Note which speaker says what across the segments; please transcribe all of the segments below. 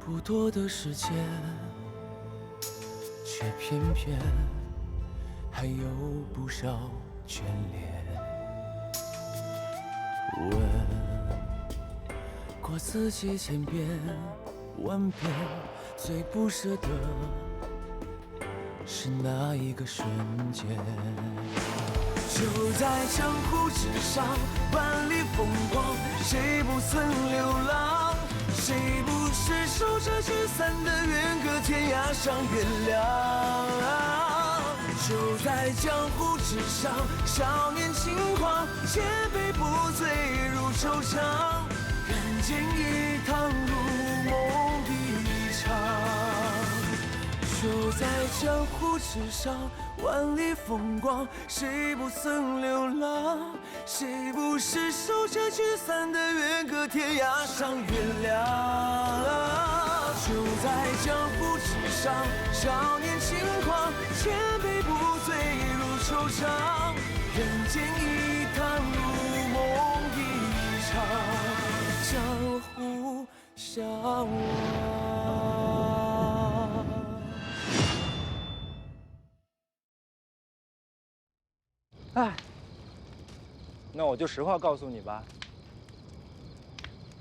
Speaker 1: 不多的时间，却偏偏还有不少眷恋。问过自己千遍万遍，最不舍得是那一个瞬间。就在江湖之上，万里风光，谁不曾流浪？谁不是守着聚散的缘，隔天涯上月亮？就在江湖之上，少年轻狂，千杯不醉如愁肠，人间一趟如梦一场。就在江湖之上，万里风光，谁不曾流浪？谁不是守着聚散的缘，隔天涯上月亮？就在江湖之上，少年轻狂，千杯不醉如愁肠，人间一趟如梦一场，江湖相望。
Speaker 2: 哎，那我就实话告诉你吧，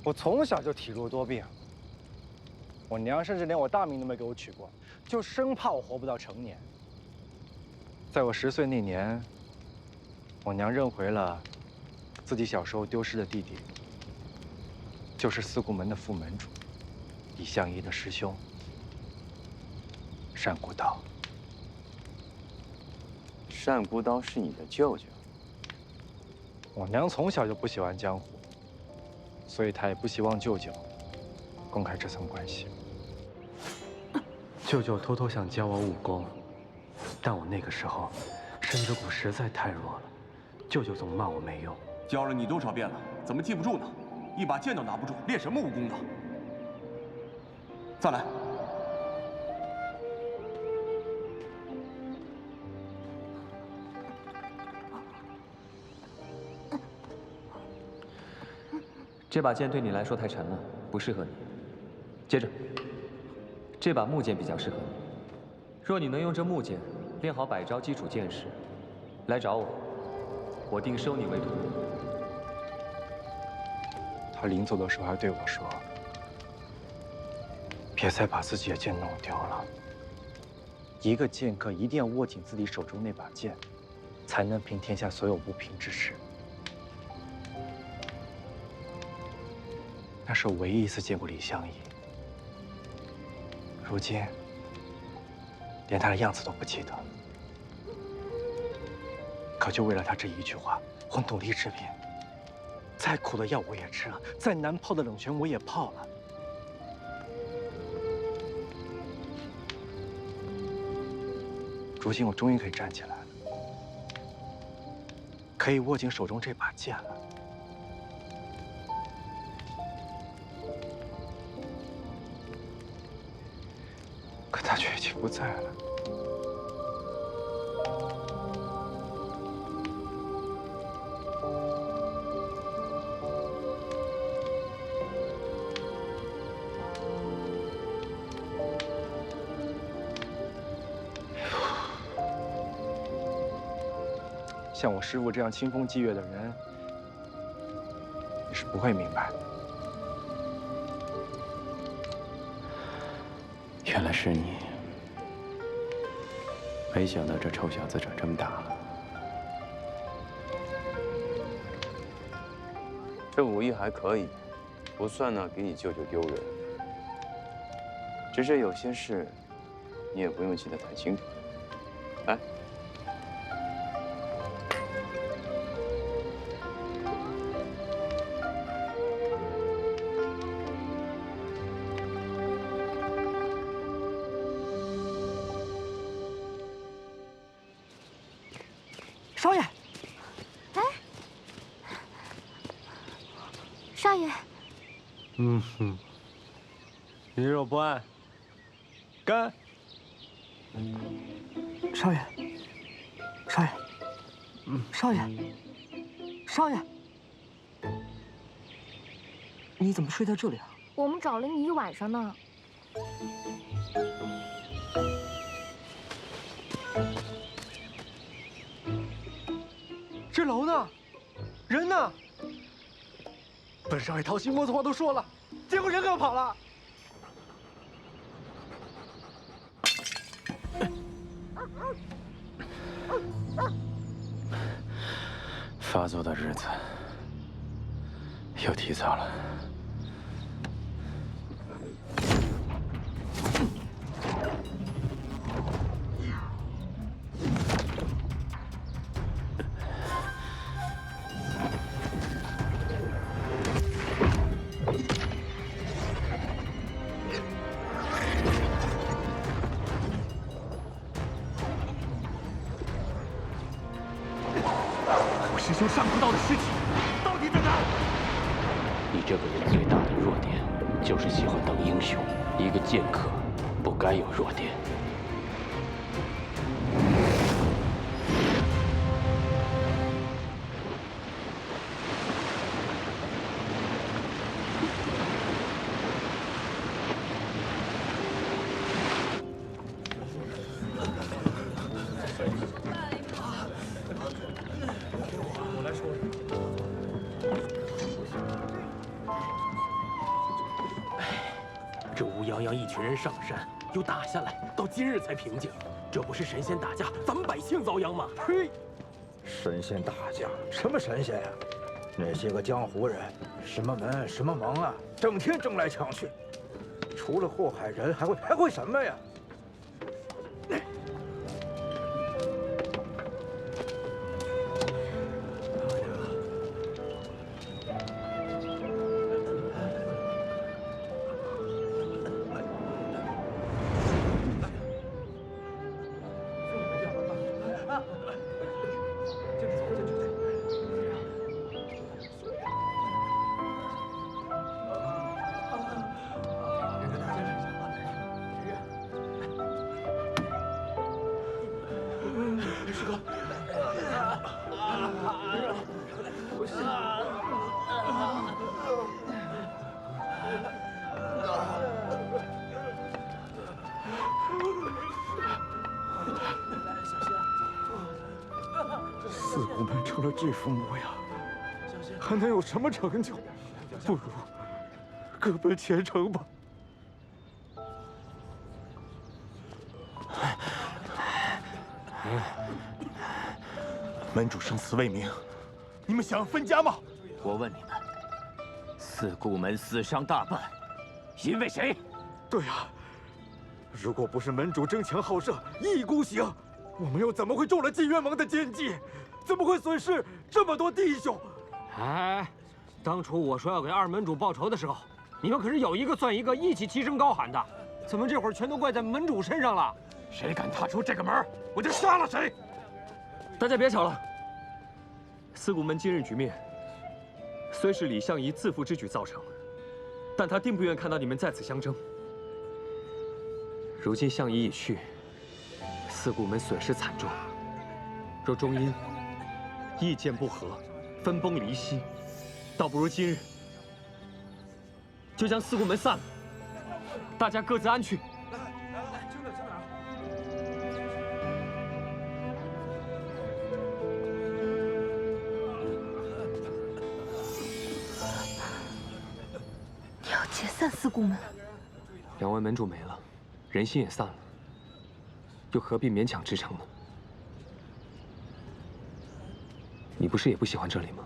Speaker 2: 我从小就体弱多病，我娘甚至连我大名都没给我取过，就生怕我活不到成年。在我10岁那年，我娘认回了自己小时候丢失的弟弟，就是四顾门的副门主，李相夷的师兄单孤刀。
Speaker 3: 单孤刀是你的舅舅。
Speaker 2: 我娘从小就不喜欢江湖，所以她也不希望舅舅公开这层关系。舅舅偷偷想教我武功，但我那个时候身子骨实在太弱了，舅舅总骂我没用。
Speaker 4: 教了你多少遍了，怎么记不住呢？一把剑都拿不住，练什么武功呢？再来。
Speaker 5: 这把剑对你来说太沉了，不适合你。接着，这把木剑比较适合你。若你能用这木剑练好100招基础剑式，来找我，我定收你为徒。
Speaker 2: 他临走的时候还对我说：“别再把自己的剑弄丢了。一个剑客一定要握紧自己手中那把剑，才能平天下所有不平之事。”那是我唯一一次见过李相夷，如今连他的样子都不记得。可就为了他这一句话，我努力治病，再苦的药我也吃了，再难泡的冷泉我也泡了。如今我终于可以站起来了，可以握紧手中这把剑了。可他却已经不在了。像我师父这样清风霁月的人，你是不会明白的。
Speaker 3: 原来是你，没想到这臭小子长这么大了。这武艺还可以，不算呢给你舅舅丢人。只是有些事，你也不用记得太清楚。来。
Speaker 6: 少爷，
Speaker 7: 哎，少爷，
Speaker 2: 鱼肉不按，干！
Speaker 6: 少爷，少爷，少爷，少爷，你怎么睡在这里啊？
Speaker 7: 我们找了你一晚上呢。
Speaker 2: 这楼呢？人呢？本少爷掏心窝子话都说了，结果人给我跑了。
Speaker 3: 发作的日子又提早了。
Speaker 4: 师兄上不到的尸体到底在哪？
Speaker 8: 你这个人最大的弱点就是喜欢当英雄。一个剑客不该有弱点。
Speaker 9: 这乌泱泱一群人上山，又打下来，到今日才平静，这不是神仙打架，咱们百姓遭殃吗？
Speaker 10: 呸！神仙打架？什么神仙呀？那些个江湖人，什么门什么盟啊，整天争来抢去，除了祸害人，还会什么呀？四虎门成了这副模样，还能有什么成就？不如各奔前程吧。
Speaker 4: 门主生死未明，你们想要分家吗？
Speaker 8: 我问你们，四顾门死伤大半，因为谁？
Speaker 10: 对呀，如果不是门主争强好胜，一意孤行，我们又怎么会中了金渊盟的奸计？怎么会损失这么多弟兄？
Speaker 9: 哎，当初我说要给二门主报仇的时候，你们可是有一个算一个，一起齐声高喊的。怎么这会儿全都怪在门主身上了？
Speaker 4: 谁敢踏出这个门，我就杀了谁！
Speaker 5: 大家别吵了。四顾门今日局面，虽是李相夷自负之举造成，但他定不愿看到你们在此相争。如今相夷已去，四顾门损失惨重。若终因意见不合，分崩离析，倒不如今日就将四顾门散了，大家各自安去。
Speaker 7: 你要解散四顾门？
Speaker 5: 两位门主没了，人心也散了，又何必勉强支撑呢？你不是也不喜欢这里吗？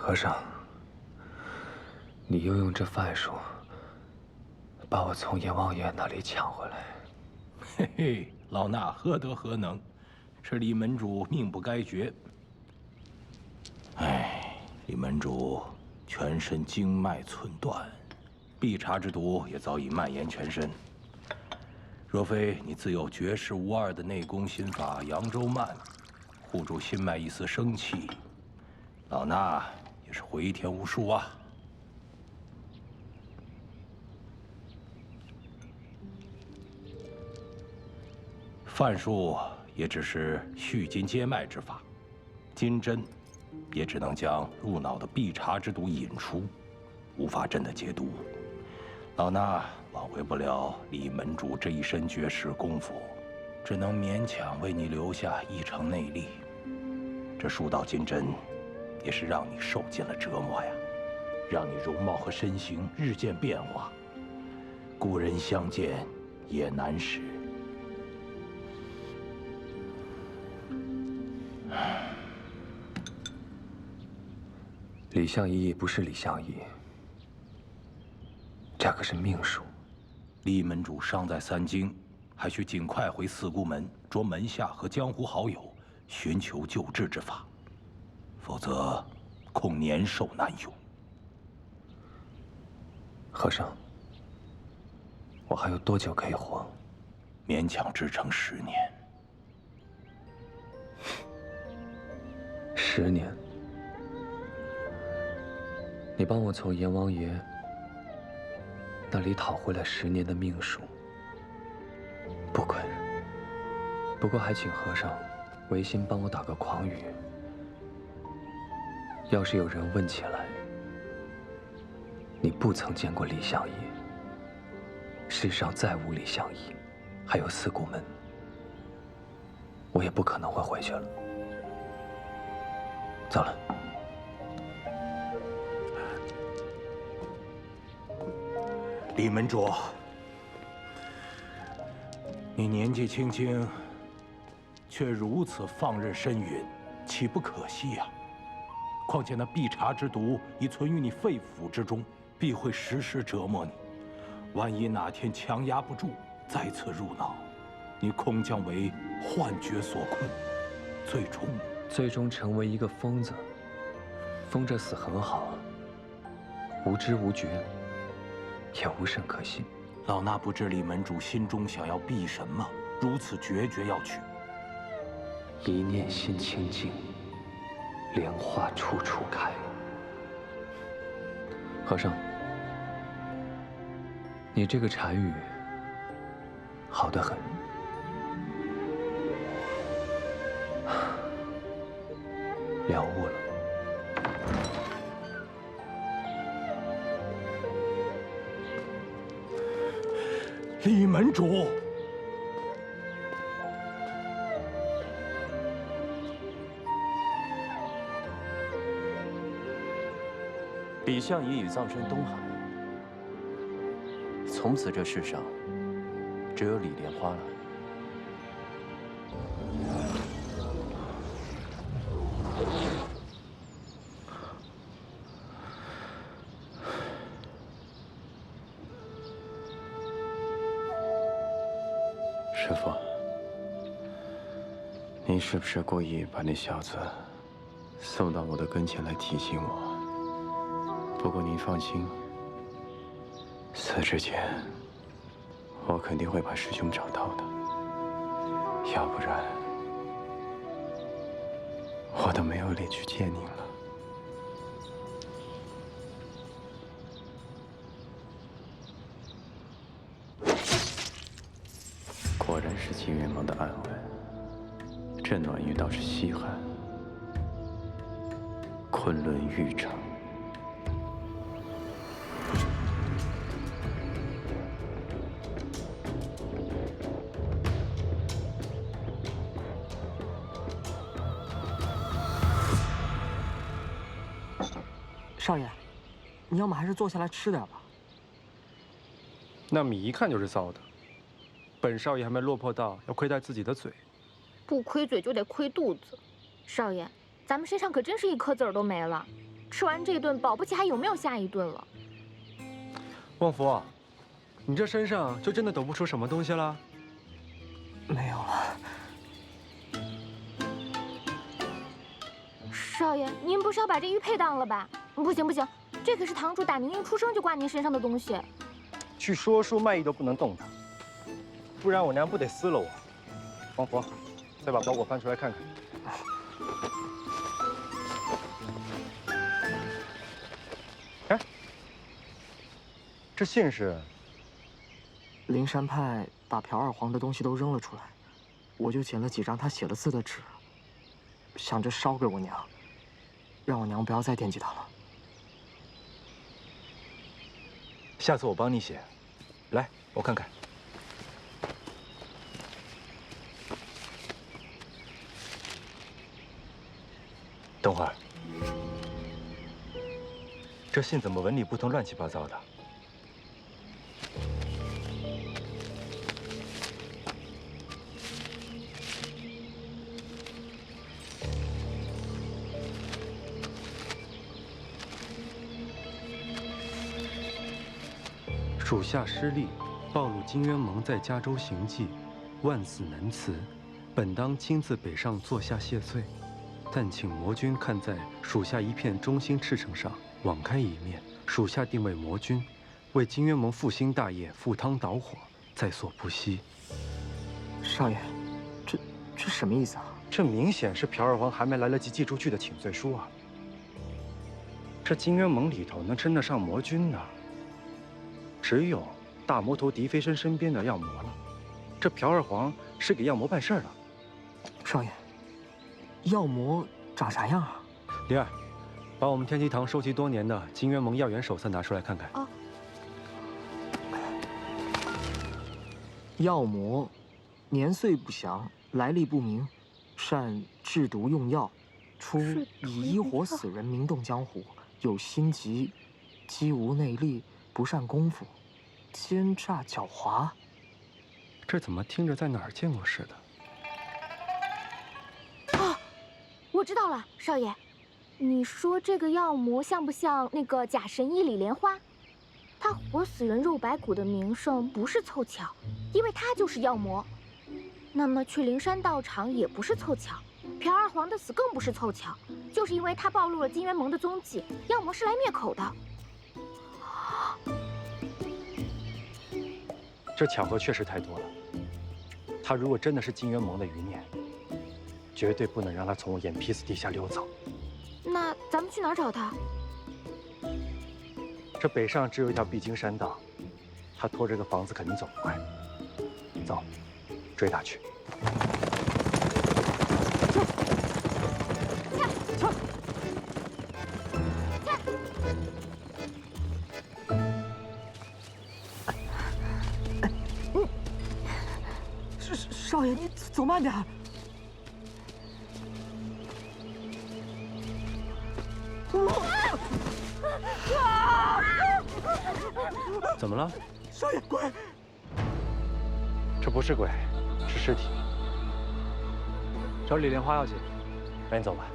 Speaker 5: 和尚，你又用这范术把我从阎王爷那里抢回来。
Speaker 8: 嘿嘿，老衲何德何能？是李门主命不该绝。哎，李门主全身经脉寸断，必察之毒也早已蔓延全身。若非你自有绝世无二的内功心法扬州慢，护住心脉一丝生气，老衲也是回天无术啊。范术也只是续筋接脉之法，金针也只能将入脑的必察之毒引出，无法真的解毒。老衲挽回不了李门主这一身绝世功夫，只能勉强为你留下一成内力。这数道金针，也是让你受尽了折磨呀，让你容貌和身形日渐变化，故人相见也难识。
Speaker 5: 李相夷不是李相夷，这可是命数。
Speaker 8: 李门主伤在三经，还需尽快回四姑门着门下和江湖好友寻求救治之法，否则恐年寿难永。
Speaker 5: 和尚，我还有多久可以活？
Speaker 8: 勉强支撑10年。
Speaker 5: 10年？你帮我从阎王爷那里讨回来10年的命数，不亏。不过还请和尚违心帮我打个诳语，要是有人问起来，你不曾见过李相夷，世上再无李相夷，还有四姑门，我也不可能会回去了。走了。
Speaker 8: 李门主，你年纪轻轻，却如此放任深云，岂不可惜呀？况且那必察之毒已存于你肺腑之中，必会时时折磨你。万一哪天强压不住，再次入脑，你恐将为幻觉所困，最终成为一个疯子。疯着死很好，无知无觉，也无甚可惜。老衲不知李门主心中想要避什么，如此决绝要去。
Speaker 5: 一念心清净，莲花处处开。和尚，你这个禅语好得很。了悟了。
Speaker 8: 李门主，
Speaker 3: 李相夷已葬身东海，从此这世上只有李莲花了。师父，你是不是故意把那小子送到我的跟前来提醒我？不过您放心，死之前我肯定会把师兄找到的，要不然我都没有脸去见您了。果然是金元王的暗纹，这暖玉倒是稀罕。昆仑玉城。
Speaker 6: 少爷，你要么还是坐下来吃点吧。
Speaker 2: 那米一看就是造的，本少爷还没落魄到要亏待自己的嘴。
Speaker 7: 不亏嘴就得亏肚子。少爷，咱们身上可真是一颗子儿都没了，吃完这顿，保不齐还有没有下一顿了。
Speaker 2: 旺福，你这身上就真的抖不出什么东西了？
Speaker 6: 没有了。
Speaker 7: 少爷，您不是要把这玉佩当了吧？不行不行，这可是堂主打您一出生就挂您身上的东西。
Speaker 2: 去说书卖艺都不能动它，不然我娘不得撕了我。旺福，再把包裹翻出来看看。哎，这信是？
Speaker 6: 灵山派把朴二皇的东西都扔了出来，我就捡了几张他写了字的纸，想着烧给我娘，让我娘不要再惦记他了。
Speaker 2: 下次我帮你写，来，我看看。等会儿，这信怎么文理不通，乱七八糟的？
Speaker 11: 属下失利，暴露金渊盟在加州行迹，万死难辞，本当亲自北上坐下谢罪，但请魔君看在属下一片忠心赤诚上，网开一面。属下定为魔君，为金渊盟复兴大业赴汤蹈火，在所不惜。
Speaker 6: 少爷，这什么意思啊？
Speaker 2: 这明显是朴二皇还没来得及寄出去的请罪书啊！这金渊盟里头能称得上魔君的，只有大魔头狄飞升身边的药魔了。这朴二皇是给药魔办事的。
Speaker 6: 少爷，药魔长啥样啊？
Speaker 11: 灵儿，把我们天机堂收集多年的金渊盟药源手册拿出来看看。
Speaker 7: 哦。
Speaker 6: 药魔，年岁不详，来历不明，善制毒用药，初以医活死人名动江湖，有心疾，机无内力，不善功夫，奸诈狡猾。
Speaker 11: 这怎么听着在哪儿见过似的？
Speaker 7: 哦，我知道了，少爷，你说这个药魔像不像那个假神医李莲花？他活死人肉白骨的名声不是凑巧，因为他就是药魔。那么去灵山道场也不是凑巧，朴二皇的死更不是凑巧，就是因为他暴露了金渊盟的踪迹，药魔是来灭口的。
Speaker 2: 这巧合确实太多了。他如果真的是金渊盟的余孽，绝对不能让他从我眼皮子底下溜走。
Speaker 7: 那咱们去哪儿找他？
Speaker 2: 这北上只有一条必经山道，他拖着个房子肯定走不快。走，追他去。
Speaker 6: 少爷，你走慢点。
Speaker 11: 怎么了？
Speaker 6: 少爷，鬼！
Speaker 2: 这不是鬼，是尸体。找李莲花要紧，赶紧走吧。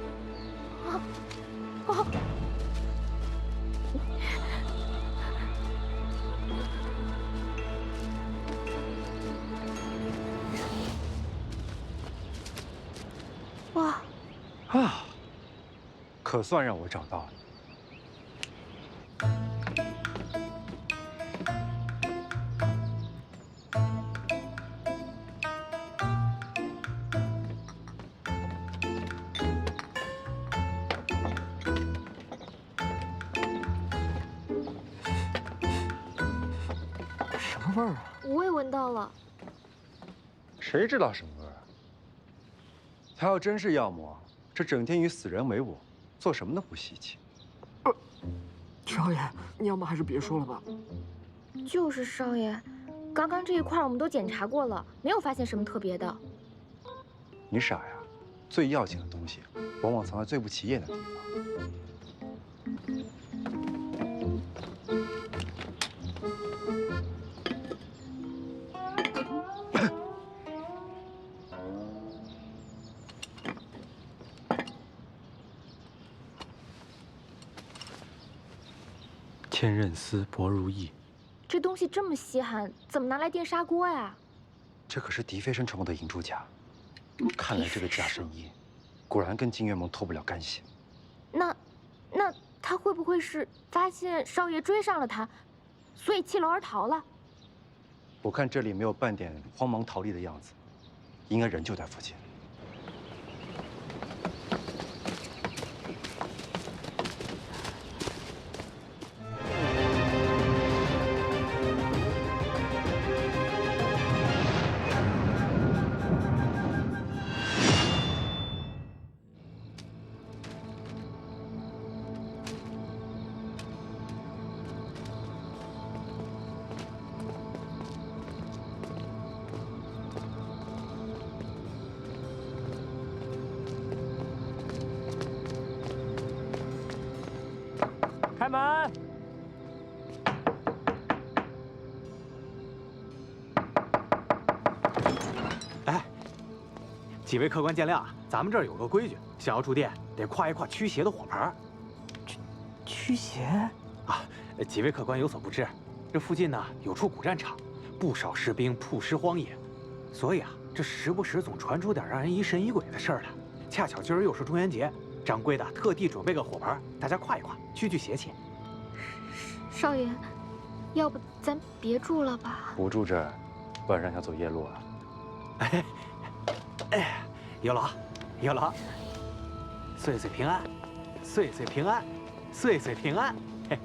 Speaker 7: 哇！
Speaker 2: 啊，可算让我找到了。
Speaker 6: 什么味儿啊？
Speaker 7: 我也闻到了。
Speaker 2: 谁知道什么味儿啊？他要真是药魔，这整天与死人为伍，做什么都不稀奇。
Speaker 6: 少爷，你要么还是别说了吧。
Speaker 7: 就是少爷，刚刚这一块我们都检查过了，没有发现什么特别的。
Speaker 2: 你傻呀？最要紧的东西，往往藏在最不起眼的地方。
Speaker 11: 天刃丝薄如意。
Speaker 7: 这东西这么稀罕，怎么拿来电砂锅呀？
Speaker 2: 这可是狄飞生传过的银珠甲，看来这个假神医果然跟金月盟脱不了干系。
Speaker 7: 那他会不会是发现少爷追上了他，所以弃楼而逃了？
Speaker 2: 我看这里没有半点慌忙逃离的样子，应该人就在附近。
Speaker 9: 开门！
Speaker 10: 哎，几位客官见谅，咱们这儿有个规矩，想要住店得挎一挎驱邪的火牌。驱邪啊！几位客官有所不知，这附近呢有处古战场，不少士兵曝尸荒野，所以啊，这时不时总传出点让人疑神疑鬼的事儿来。恰巧今儿又是中元节。 掌柜的特地准备个火牌，大家挎一挎，驱邪气。
Speaker 7: 少爷，要不咱别住了吧？
Speaker 2: 不住这儿，晚上要走夜路啊。
Speaker 10: 哎，有劳，有劳。岁岁平安，岁岁平安，岁岁平安。嘿。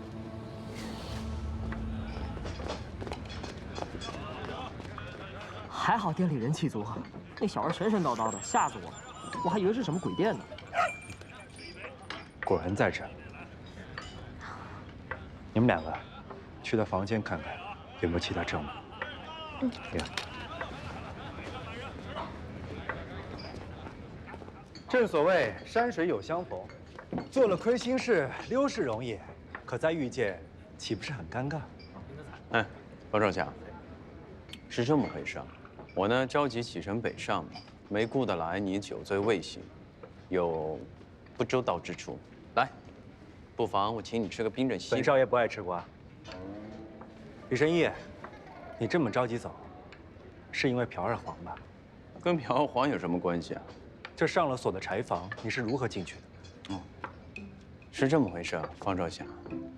Speaker 6: 还好店里人气足，那小孩神神叨叨的，吓死我了，我还以为是什么鬼店呢。
Speaker 2: 果然在这。你们两个去他房间看看，有没有其他证物。呀，正所谓山水有相逢，做了亏心事，溜是容易，可再遇见，岂不是很尴尬？
Speaker 3: 哎，方少侠，是这么回事。我呢着急启程北上，没顾得来你酒醉未醒，有不周到之处。 来，不妨我请你吃个冰镇西瓜。
Speaker 2: 本少爷不爱吃瓜。李神医，你这么着急走，是因为朴二黄吧？
Speaker 3: 跟朴二黄有什么关系啊？
Speaker 2: 这上了锁的柴房，你是如何进去的？
Speaker 3: 是这么回事，方少侠。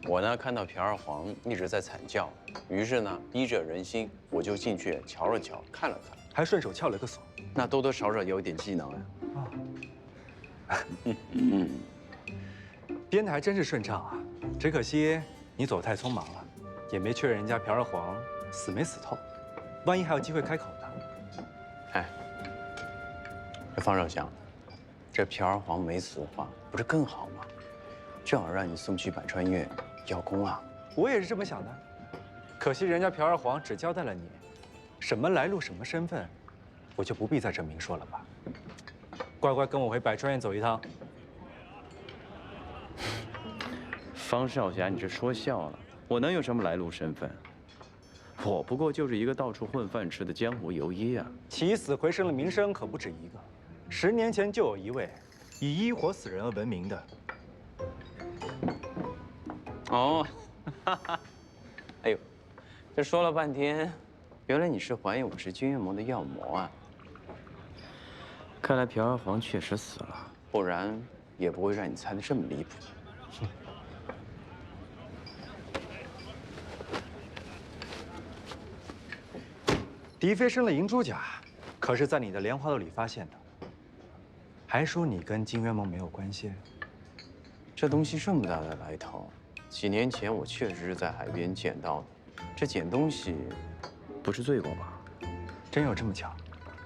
Speaker 3: 我呢看到朴二黄一直在惨叫，于是呢逼着人心，我就进去瞧了瞧，看了看，
Speaker 2: 还顺手撬了个锁。
Speaker 3: 那多多少少有一点技能啊。
Speaker 2: 编的还真是顺畅啊，只可惜你走太匆忙了，也没确认人家朴二黄死没死透，万一还有机会开口呢？
Speaker 3: 哎，这方少侠，这朴二黄没死的话，不是更好吗？正好让你送去百川院邀功啊！
Speaker 2: 我也是这么想的，可惜人家朴二黄只交代了你，什么来路、什么身份，我就不必在这明说了吧。乖乖跟我回百川院走一趟。
Speaker 3: 方少侠，你这说笑了，我能有什么来路身份？我不过就是一个到处混饭吃的江湖游医啊！
Speaker 2: 起死回生的名声可不止一个，10年前就有一位以医活死人而闻名的。
Speaker 3: 哦，哈哈，哎呦，这说了半天，原来你是怀疑我是君越盟的药魔啊！看来朴二黄确实死了，不然也不会让你猜得这么离谱。
Speaker 2: 狄飞生的银珠甲，可是在你的莲花豆里发现的。还说你跟金渊盟没有关系？
Speaker 3: 这东西这么大的来头，几年前我确实是在海边捡到的。这捡东西，不是罪过吧？
Speaker 2: 真有这么巧？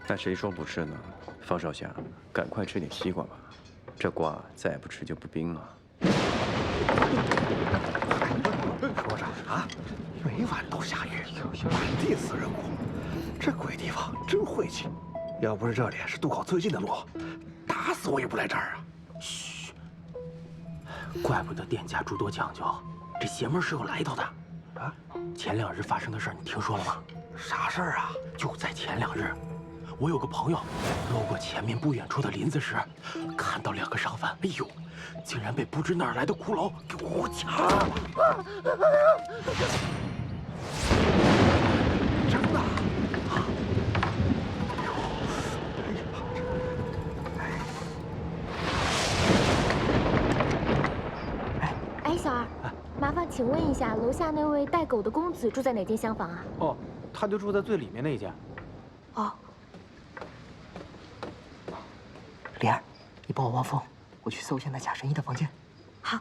Speaker 3: 那谁说不是呢？方少侠，赶快吃点西瓜吧，这瓜再不吃就不冰了。
Speaker 10: 说啥啊？每晚都下雨，满地死人骨。 这鬼地方真晦气，要不是这里是渡口最近的路，打死我也不来这儿啊！嘘，怪不得店家诸多讲究，这邪门是有来头的。啊，前2日发生的事你听说了吗？啥事儿啊？就在前2日，我有个朋友路过前面不远处的林子时，看到2个商贩，哎呦，竟然被不知哪儿来的骷髅给活掐了。真的？
Speaker 7: 哎，小二，麻烦请问一下，楼下那位带狗的公子住在哪间厢房啊？
Speaker 10: 哦，他就住在最里面那一间。
Speaker 7: 哦，
Speaker 6: 莲儿，你帮我望风，我去搜一下那假神医的房间。
Speaker 7: 好。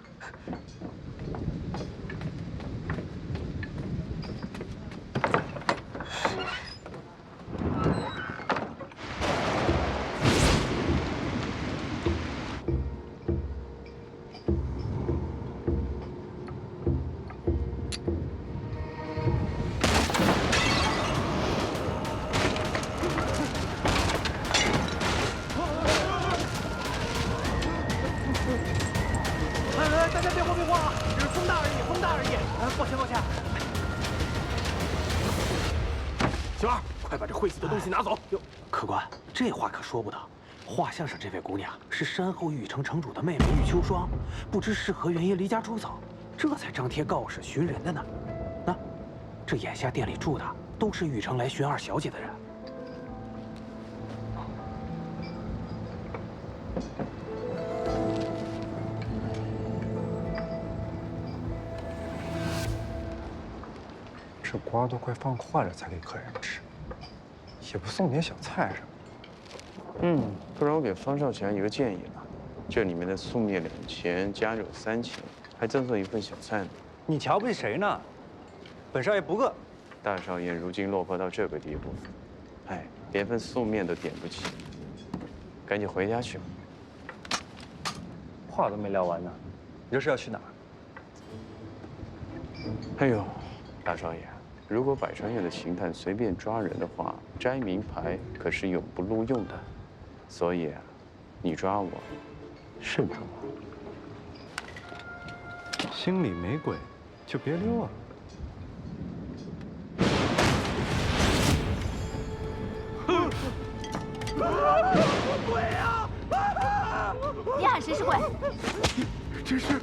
Speaker 10: 大家别慌别慌啊，只是风大而已，风大而已。抱歉抱歉。小二，快把这晦气的东西拿走。哟，客官，这话可说不得。画像上这位姑娘是山后玉城城主的妹妹玉秋霜，不知是何原因离家出走，这才张贴告示寻人的呢。那，这眼下店里住的都是玉城来寻二小姐的人。
Speaker 2: 这瓜都快放坏了才给客人吃，也不送点小菜什么的。
Speaker 3: 不然我给方少强一个建议吧，这里面的素面2000，加肉3000，还赠送一份小菜呢。
Speaker 2: 你瞧不起谁呢？本少爷不饿。
Speaker 3: 大少爷如今落魄到这个地步，哎，连份素面都点不起，赶紧回家去吧。
Speaker 2: 话都没聊完呢，你这是要去哪儿？
Speaker 3: 哎呦，大少爷，如果百川院的刑探随便抓人的话，摘名牌可是永不录用的。所以啊，你抓我，慎重啊。
Speaker 11: 心里没鬼，就别溜啊。
Speaker 1: 鬼啊！
Speaker 7: 你喊谁是鬼？
Speaker 10: 这是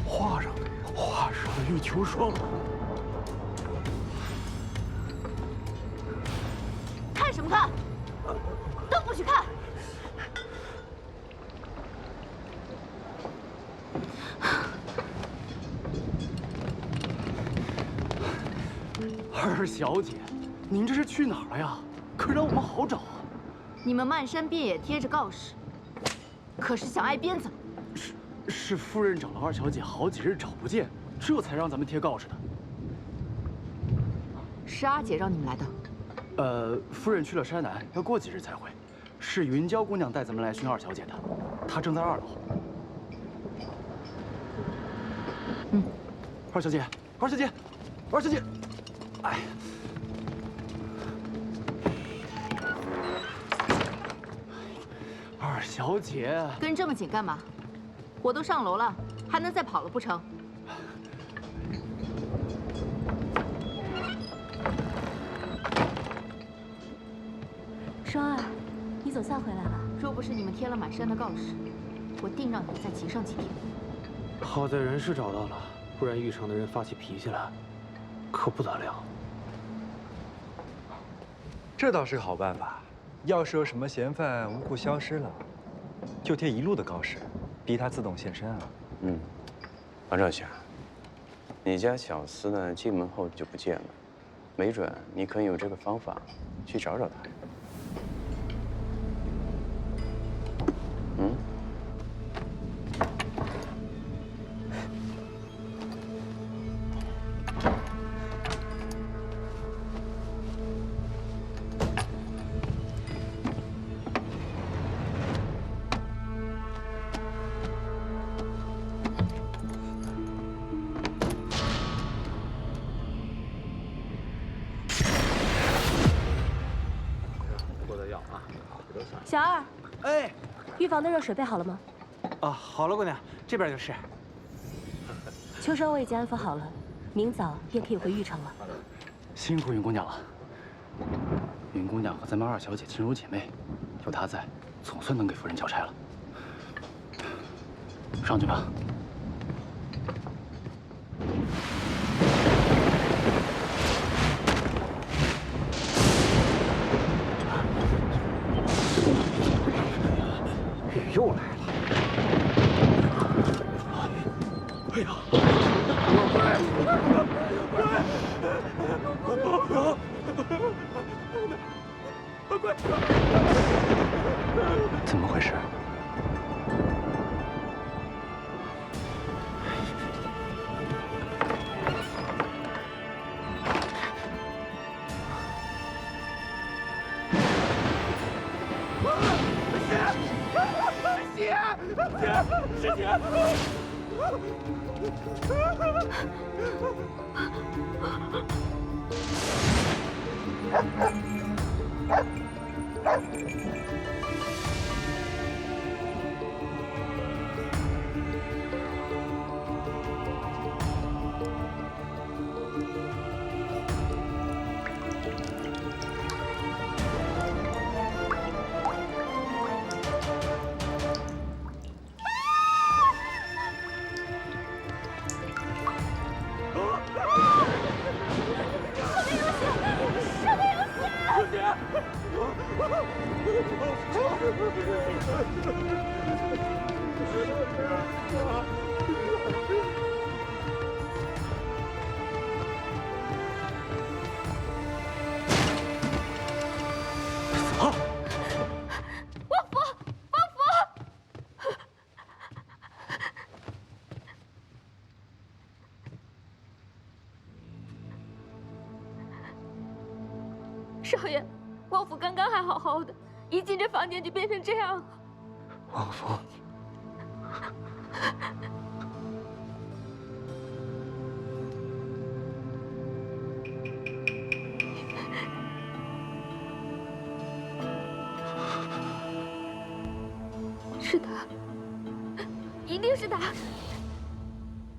Speaker 10: 画上的玉秋霜。
Speaker 7: 看什么看？都不许看！
Speaker 10: 二小姐，您这是去哪儿了呀？可让我们好找啊！
Speaker 12: 你们漫山遍野贴着告示，可是想挨鞭子？
Speaker 10: 是夫人找了二小姐好几日找不见，这才让咱们贴告示的。
Speaker 12: 是阿姐让你们来的。
Speaker 10: 夫人去了山南，要过几日才回。是云娇姑娘带咱们来寻二小姐的，她正在2楼。二小姐，二小姐，二小姐，哎。二小姐，
Speaker 12: 跟这么紧干嘛？我都上楼了，还能再跑了不成？
Speaker 7: 双儿，你总算回来了。
Speaker 12: 若不是你们贴了满山的告示，我定让你们再急上几天。
Speaker 10: 好在人是找到了，不然玉城的人发起脾气来，可不得了。
Speaker 2: 这倒是个好办法。要是有什么嫌犯无故消失了，就贴一路的告示，逼他自动现身啊。
Speaker 3: 王少侠，你家小厮呢进门后就不见了，没准你可以有这个方法去找找他。
Speaker 7: 小二，
Speaker 10: 哎，
Speaker 7: 预防的热水备好了吗？
Speaker 10: 啊，好了，姑娘，这边就是。
Speaker 7: 秋霜我已经安抚好了，明早便可以回玉城了。
Speaker 10: 辛苦云姑娘了。
Speaker 13: 云姑娘和咱们二小姐亲如姐妹，有她在，总算能给夫人交差了。上去吧。
Speaker 9: 雨又来了。
Speaker 1: 哎呀！
Speaker 3: 怎么回事？
Speaker 1: 师姐！
Speaker 7: 少爷，王府刚刚还好好的，一进这房间就变成这样了。
Speaker 3: 王府，
Speaker 7: 是他，一定是他，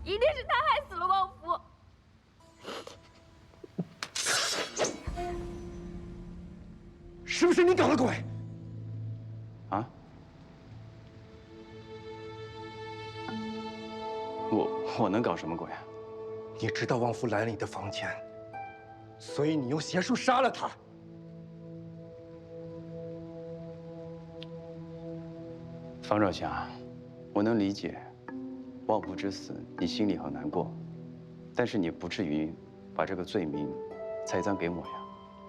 Speaker 7: 一定是他害死了王府。
Speaker 2: 是不是你搞的鬼？
Speaker 3: 啊？我能搞什么鬼啊？
Speaker 2: 你知道王府来了你的房间，所以你用邪术杀了他。
Speaker 3: 方少侠，我能理解，旺夫之死你心里很难过，但是你不至于把这个罪名栽赃给我呀。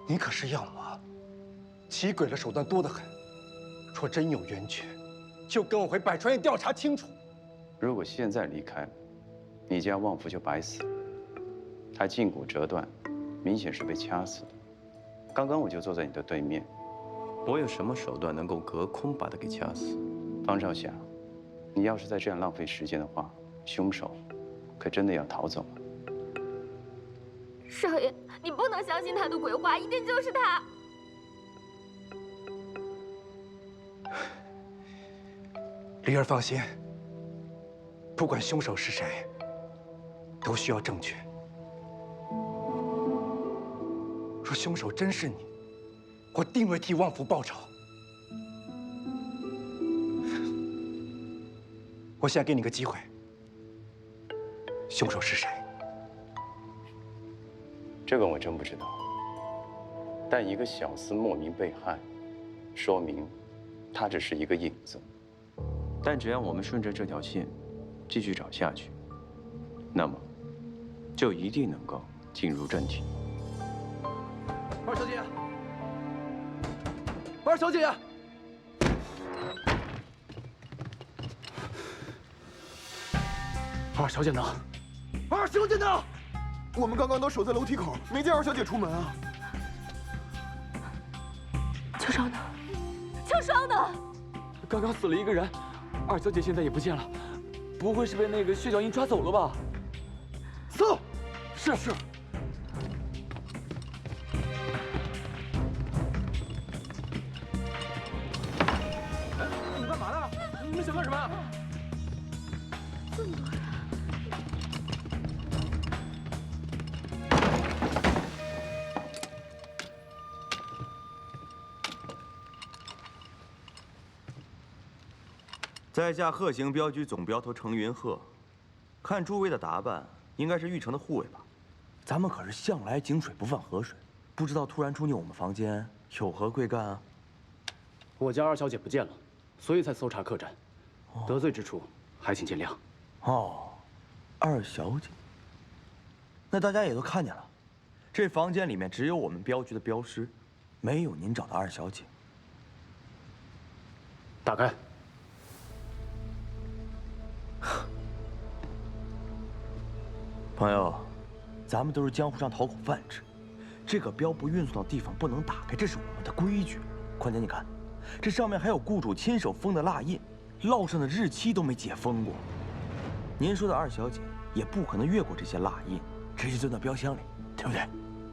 Speaker 2: 你可是药魔，起鬼的手段多得很。若真有冤屈，就跟我回百川院调查清楚。
Speaker 3: 如果现在离开，你家旺夫就白死了。他胫骨折断，明显是被掐死的。刚刚我就坐在你的对面，我有什么手段能够隔空把他给掐死？方少侠，你要是再这样浪费时间的话，凶手可真的要逃走了。
Speaker 7: 少爷，你不能相信他的鬼话，一定就是他。
Speaker 2: 灵儿放心，不管凶手是谁，都需要证据。若凶手真是你，我定会替旺福报仇。我现在给你个机会，凶手是谁？
Speaker 3: 这个我真不知道。但一个小厮莫名被害，说明他只是一个影子。但只要我们顺着这条线继续找下去，那么就一定能够进入正题。
Speaker 1: 二小姐，二小姐，
Speaker 4: 二小姐呢？
Speaker 1: 二小姐呢？我们刚刚都守在楼梯口，没见二小姐出门啊。
Speaker 12: 秋霜呢？秋霜呢？
Speaker 4: 刚刚死了一个人，二小姐现在也不见了，不会是被那个血脚鹰抓走了吧？
Speaker 1: 走，
Speaker 4: 是。
Speaker 1: 你们干嘛呢？你们想干什么？
Speaker 7: 这么多人。
Speaker 14: 在下鹤行镖局总镖头程云鹤，看诸位的打扮，应该是玉城的护卫吧？咱们可是向来井水不犯河水，不知道突然冲进我们房间，有何贵干啊？
Speaker 13: 我家二小姐不见了，所以才搜查客栈，得罪之处，还请见谅。
Speaker 14: 哦，二小姐，那大家也都看见了，这房间里面只有我们镖局的镖师，没有您找的二小姐。
Speaker 13: 打开。
Speaker 14: 朋友，咱们都是江湖上讨口饭吃，这个镖不运送到地方不能打开，这是我们的规矩。况且你看，这上面还有雇主亲手封的蜡印，烙上的日期都没解封过。您说的二小姐也不可能越过这些蜡印，直接钻到镖箱里，对不对？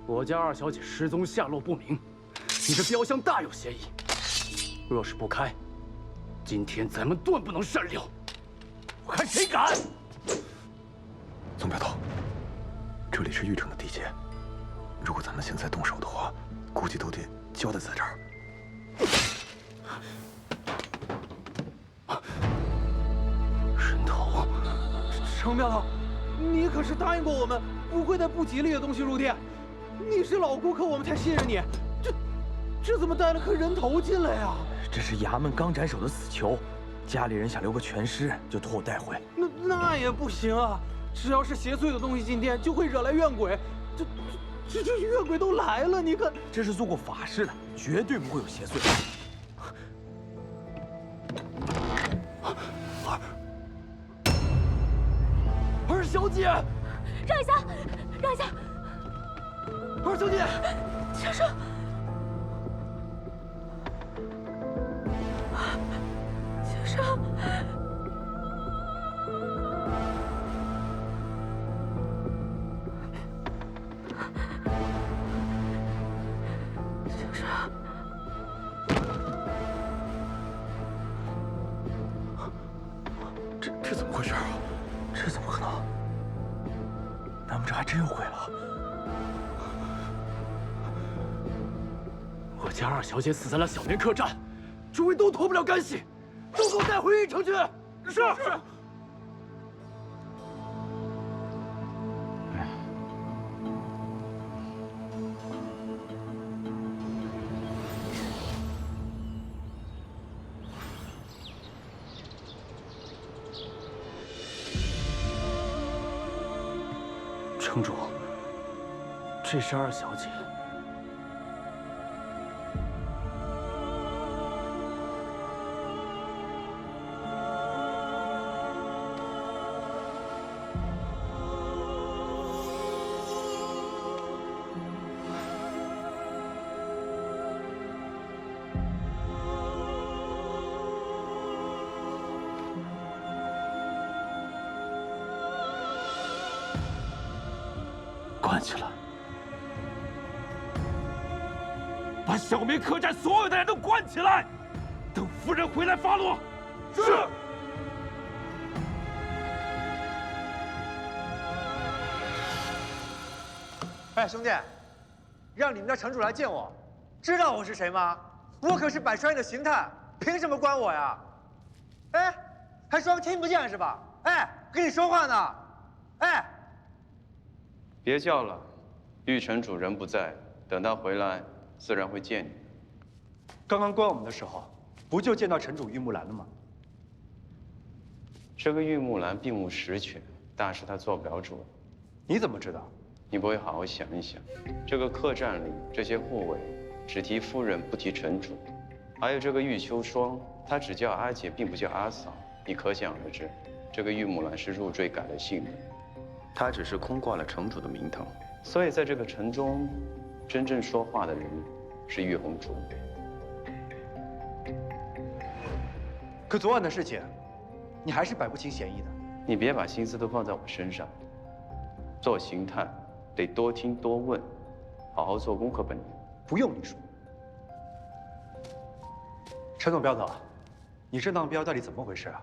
Speaker 13: 我家二小姐失踪下落不明，你这镖箱大有嫌疑。若是不开，今天咱们断不能善了。
Speaker 14: 我看谁敢！
Speaker 3: 总镖头，这里是玉城的地界，如果咱们现在动手的话，估计都得交代在这儿。
Speaker 10: 人头，程镖头，你可是答应过我们，不会带不吉利的东西入店。你是老顾客，我们才信任你。这怎么带了颗人头进来呀？
Speaker 14: 这是衙门刚斩首的死囚，家里人想留个全尸，就托我带回。
Speaker 10: 那也不行啊！只要是邪祟的东西进店，就会惹来怨鬼。这怨鬼都来了，你可
Speaker 14: 这是做过法事的，绝对不会有邪祟。
Speaker 10: 二小姐，
Speaker 7: 让一下，让一下。
Speaker 10: 二小姐，
Speaker 7: 先生。先生。
Speaker 14: 这怎么回事啊？这怎么可能？咱们这还真有鬼了！
Speaker 13: 我家二小姐死在了小面客栈，诸位都脱不了干系，都给我带回玉城去。是。城主，这是二小姐。
Speaker 14: 关起来！
Speaker 8: 把小面客栈所有的人都关起来，等夫人回来发落。是。
Speaker 15: 哎，兄弟，让你们的城主来见我，知道我是谁吗？我可是百川院的刑探，凭什么关我呀？哎，还装听不见是吧？哎，跟你说话呢。哎。
Speaker 3: 别叫了，玉城主人不在，等他回来，自然会见你。
Speaker 2: 刚刚关我们的时候，不就见到城主玉木兰了吗？
Speaker 3: 这个玉木兰并无实权，但是他做不了主。
Speaker 2: 你怎么知道？
Speaker 3: 你不会好好想一想，这个客栈里这些护卫，只提夫人不提城主，还有这个玉秋霜，她只叫阿姐，并不叫阿嫂，你可想而知，这个玉木兰是入赘改了姓的。他只是空挂了城主的名头，所以在这个城中，真正说话的人是玉红烛。
Speaker 2: 可昨晚的事情，你还是摆不清嫌疑的。
Speaker 3: 你别把心思都放在我身上。做刑探得多听多问，好好做功课吧你。
Speaker 2: 不用你说。陈总镖头，你这当镖到底怎么回事啊？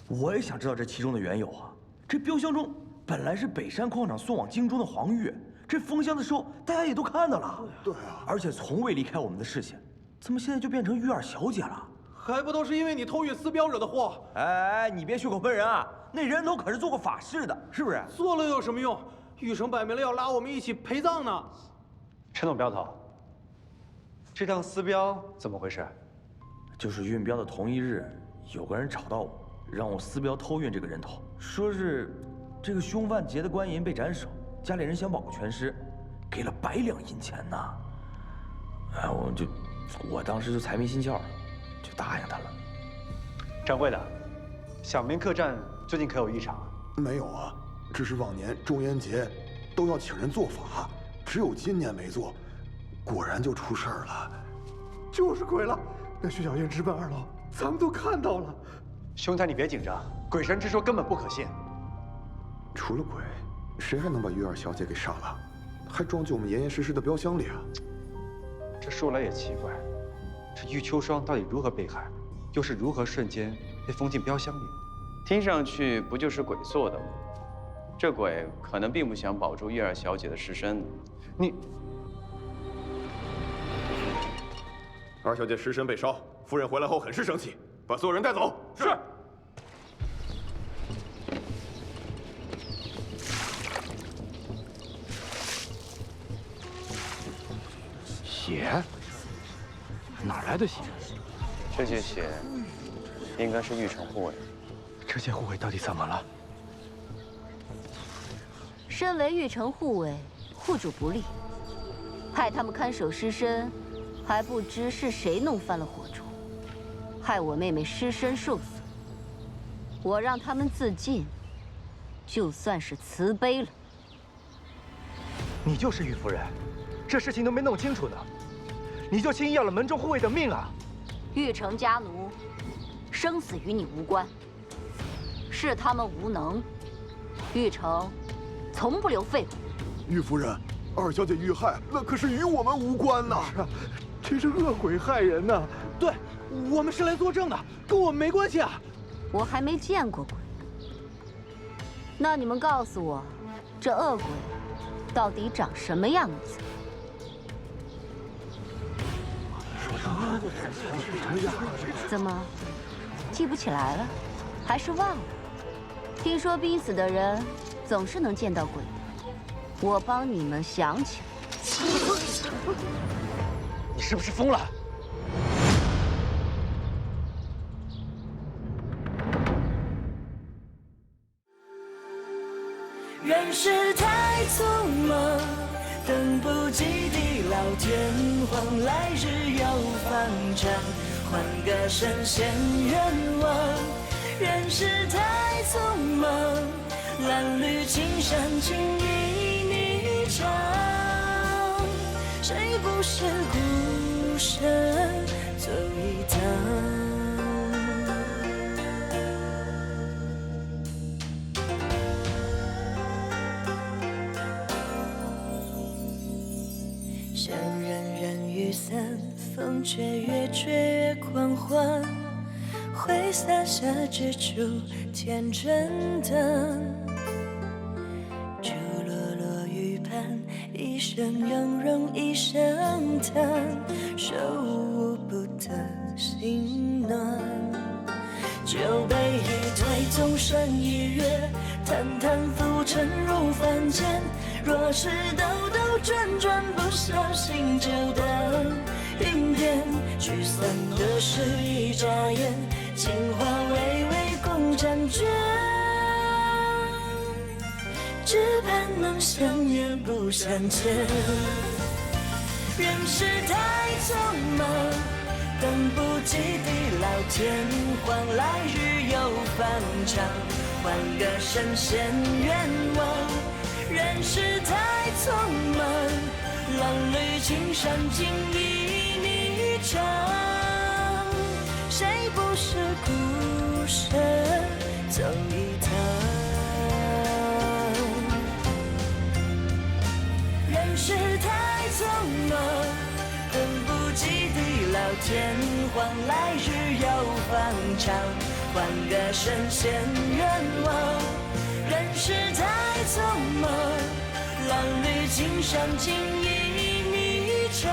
Speaker 14: 我也想知道这其中的缘由啊。这镖箱中本来是北山矿场送往京中的黄玉，这封箱的时候大家也都看到了。对啊，而且从未离开我们的视线，怎么现在就变成玉二小姐了？
Speaker 10: 还不都是因为你偷运私镖惹的祸？
Speaker 14: 哎，你别血口喷人啊！那人头可是做过法事的，是不是？
Speaker 10: 做了有什么用？玉成摆明了要拉我们一起陪葬呢。
Speaker 15: 陈总镖头，这趟私镖怎么回事？
Speaker 14: 就是运镖的同一日，有个人找到我，让我私镖偷运这个人头，说是这个凶犯劫的官银被斩首，家里人想保个全尸，给了100两银钱呢。哎，我当时就财迷心窍，就答应他了。
Speaker 15: 掌柜的，小明客栈最近可有异常啊？
Speaker 16: 没有啊，只是往年中元节都要请人做法，只有今年没做，果然就出事儿了。就是鬼了，那薛小燕直奔2楼，咱们都看到了。
Speaker 15: 兄台，你别紧张，鬼神之说根本不可信。
Speaker 16: 除了鬼，谁还能把玉儿小姐给杀了？还装进我们严严实实的镖箱里啊？
Speaker 15: 这说来也奇怪，这玉秋霜到底如何被害，又是如何瞬间被封进镖箱里？
Speaker 3: 听上去不就是鬼做的吗？这鬼可能并不想保住玉儿小姐的尸身。
Speaker 15: 你，
Speaker 16: 二小姐尸身被烧，夫人回来后很是生气，把所有人带走。是。
Speaker 8: 血？哪来的血？
Speaker 3: 这些血应该是玉成护卫。
Speaker 8: 这些护卫到底怎么了？
Speaker 12: 身为玉成护卫，护主不利，派他们看守尸身，还不知是谁弄翻了火烛，害我妹妹尸身受损。我让他们自尽，就算是慈悲了。
Speaker 2: 你就是玉夫人，这事情都没弄清楚呢，你就轻易要了门中护卫的命啊！
Speaker 12: 玉成家奴，生死与你无关，是他们无能。玉成从不留废物。
Speaker 16: 玉夫人，二小姐遇害，那可是与我们无关呐！是啊，这是恶鬼害人呐！
Speaker 10: 对，我们是来作证的，跟我们没关系啊！
Speaker 12: 我还没见过鬼，那你们告诉我，这恶鬼到底长什么样子？怎么，记不起来了，还是忘了？听说濒死的人总是能见到鬼的，我帮你们想起来。
Speaker 2: 你是不是疯了？
Speaker 1: 人世太匆忙，等不及地老天荒，来日又方长，换个神仙愿望。人世太匆忙，褴褛青山情意霓裳，谁不是孤身走一趟？像人人雨伞，风吹越吹越狂欢，挥洒下之处天真的竹落落玉盘，一声永容一声叹，手舞不得心暖。酒杯一推，纵身一跃，坦坦浮沉入凡间。若是兜兜转转，不小心就当云烟。聚散的是一眨眼，情话微微共婵娟。只盼能相约不相见。人世太匆忙，等不及地老天荒，来日又方长，换个神仙愿望。人世太匆忙，褴褛青山情意霓裳，谁不是孤身走一趟？人世太匆忙，等不及地老天荒，来日又方长，换个神仙愿望。人世太匆忙，褴褛青山情意霓裳。